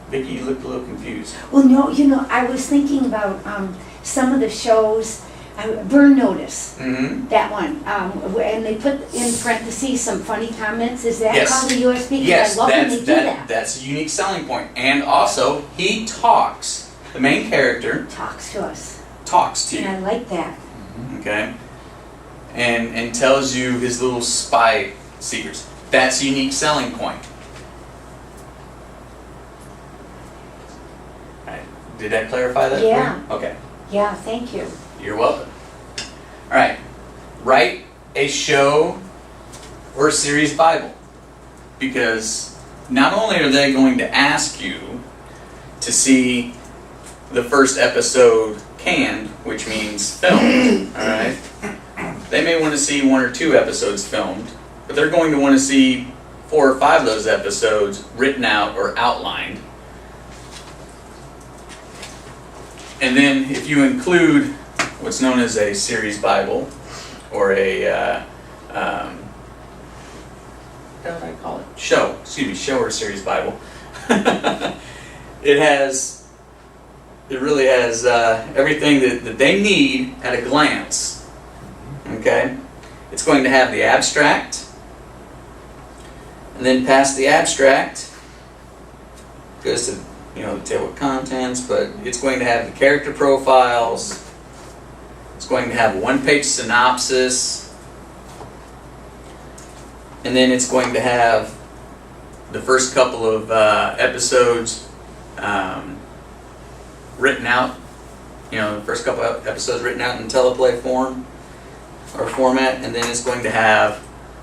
Vicki, you looked a little confused. Well, no, I was thinking about some of the shows, Burn Notice, that one, and they put in parentheses some funny comments. Is that called a USB? Yes, I love when they do that. That's a unique selling point. And also, he talks. The main character Talks to us. talks to you. And I like that. Okay? And tells you his little spy secrets. That's a unique selling point. Alright. Did that clarify that? Yeah. For you? Okay. Yeah, thank you. You're welcome. Alright. Write a show or series Bible. Because not only are they going to ask you to see the first episode canned, which means filmed, alright? They may want to see 1 or 2 episodes filmed, but they're going to want to see 4 or 5 of those episodes written out or outlined. And then if you include what's known as a series Bible, or a, what did I call it? Show or series Bible. It really has everything that they need at a glance. Okay? It's going to have the abstract, and then past the abstract goes to the table of contents, but it's going to have the character profiles. It's going to have a 1-page synopsis, and then it's going to have the first couple of episodes written out. The first couple of episodes written out in teleplay form or format, and then it's going to have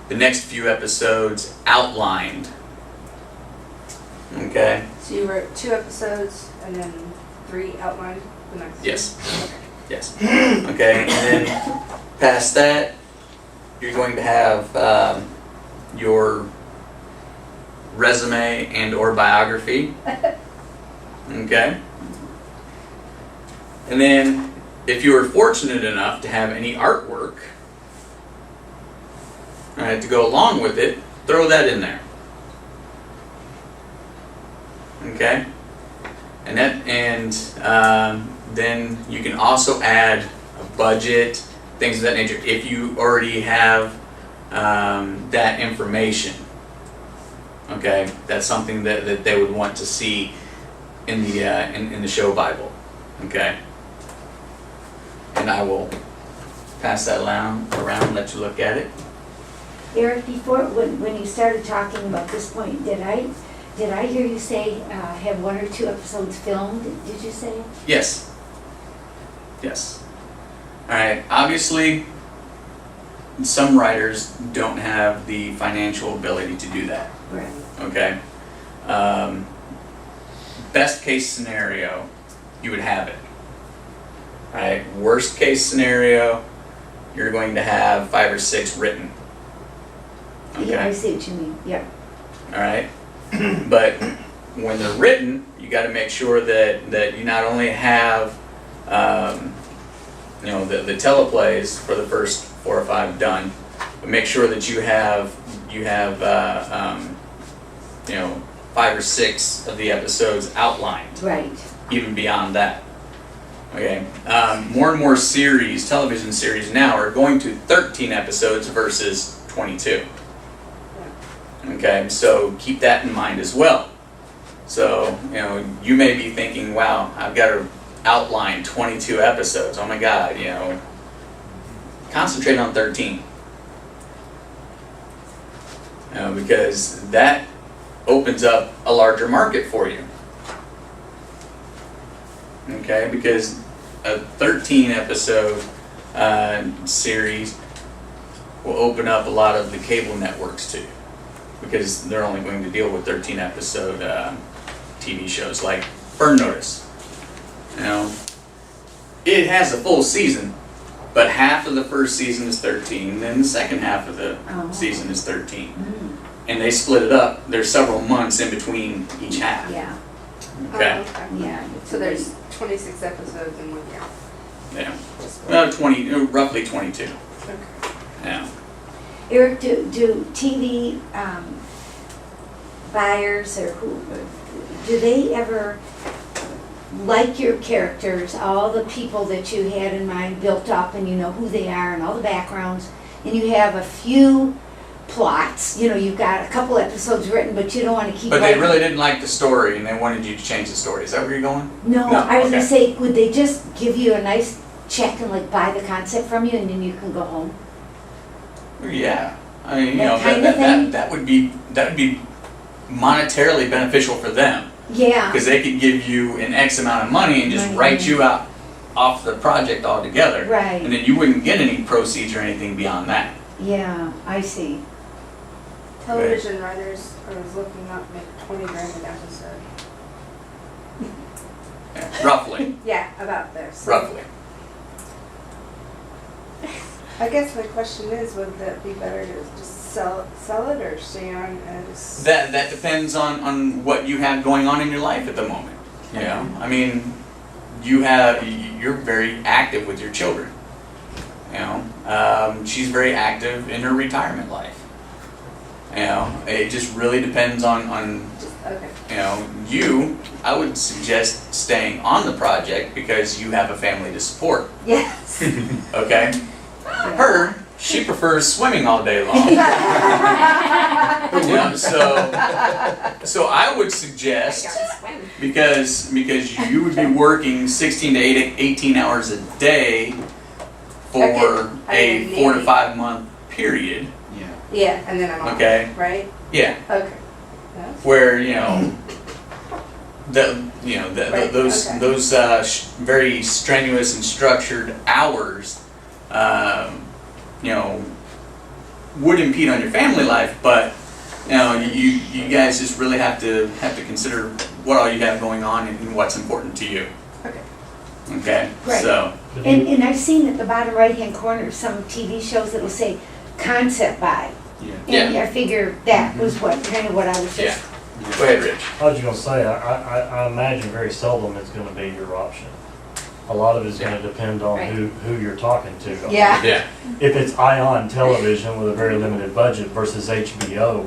the next few episodes outlined. Okay? So you wrote 2 episodes and then 3 outlined the next? Yes. Okay. Yes. Okay, and then past that, you're going to have your resume and or biography. Okay? And then, if you were fortunate enough to have any artwork, to go along with it, throw that in there. Okay? And then you can also add a budget, things of that nature, if you already have that information. Okay? That's something that they would want to see in the show Bible. Okay? And I will pass that around, let you look at it. Eric, before, when you started talking about this point, did I hear you say have 1 or 2 episodes filmed? Did you say? Yes. Yes. Alright, obviously, some writers don't have the financial ability to do that. Right. Okay? Best case scenario, you would have it. Right? Worst case scenario, you're going to have 5 or 6 written. Okay? Yeah, I see what you mean. Yeah. Alright? But when they're written, you got to make sure that you not only have the teleplays for the first 4 or 5 done, but make sure that you have 5 or 6 of the episodes outlined. Right. Even beyond that. Okay. More and more television series now are going to 13 episodes versus 22. Okay, so keep that in mind as well. So, you may be thinking, wow, I've got to outline 22 episodes. Oh my God, concentrate on 13. Because that opens up a larger market for you. Okay, because a 13 episode series will open up a lot of the cable networks too. Because they're only going to deal with 13 episode TV shows like Burn Notice. It has a full season, but half of the first season is 13, then the second half of the season is 13. And they split it up. There's several months in between each half. Yeah. Okay. Yeah. So there's 26 episodes in 1 year. Yeah. Well, roughly 22. Okay. Yeah. Eric, do TV buyers or do they ever like your characters, all the people that you had in mind built up and you know who they are and all the backgrounds, and you have a few plots, you know, you've got a couple episodes written, but you don't want to keep. But they writing. really didn't like the story and they wanted you to change the story. Is that where you're going? No, No, I was gonna okay. say, would they just give you a nice check and like buy the concept from you and then you can go home? Yeah. I mean, you That know, kind of thing? that would be monetarily beneficial for them. Yeah, Because they could give you an X amount of money and just Money. write you out off the project altogether. And right, then you wouldn't get any proceeds or anything beyond that. yeah, I see. Television writers, I was looking up, make 20 grand an episode. Yeah, roughly. Yeah, about there. So Roughly. I guess my question is, would that be better to just sell it or stay on as? That depends on what you have going on in your life at the moment. You know, I mean, you're very active with your children. You know, she's very active in her retirement life. You know, it just really depends on Okay. you know, I would suggest staying on the project because you have a family to support. Yes. Okay? Her, she prefers swimming all day long. You know, so I would suggest, because you would be working 16 to 18 hours a day for Okay. a 4 to 5 month period. Yeah, and then I'm off. Okay. Right? Yeah. Okay. Yeah. Where Right, those okay. those very strenuous and structured hours, would impede on your family life, but you guys just really have to consider what all you have going on and what's important to you. Okay. Okay, Right. so And I've seen at the bottom right-hand corner some TV shows that'll say concept by. And Yeah. I figure that was kind of what I was yeah. just. Go ahead, Rich. I was just gonna say, I imagine very seldom it's gonna be your option. A lot of it's gonna depend on Right. who you're talking to. Yeah. Yeah. If it's Ion Television with a very limited budget versus HBO,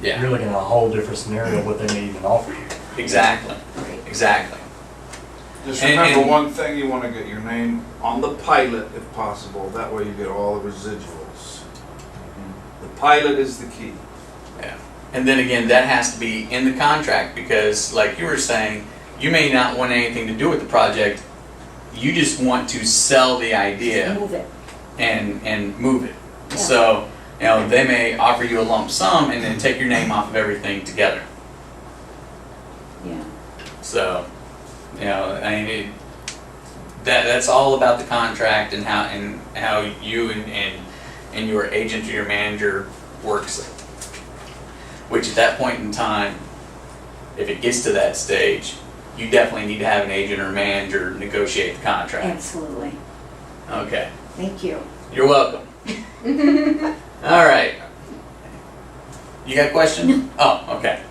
Yeah. you're looking at a whole different scenario of what they may even offer you. Exactly. Exactly. Just And- remember and- one thing, you want to get your name on the pilot if possible, that way you get all the residuals. The pilot is the key. Yeah. And then again, that has to be in the contract because, like you were saying, you may not want anything to do with the project. You just want to sell the idea Move it. and move it. Yeah. So, they may offer you a lump sum and then take your name off of everything together. Yeah. So, I mean, that's all about the contract and how you and your agent or your manager works it. Which at that point in time, if it gets to that stage, you definitely need to have an agent or manager negotiate the contract. Absolutely. Okay. Thank you. You're welcome. All right. You got a question? Oh, okay.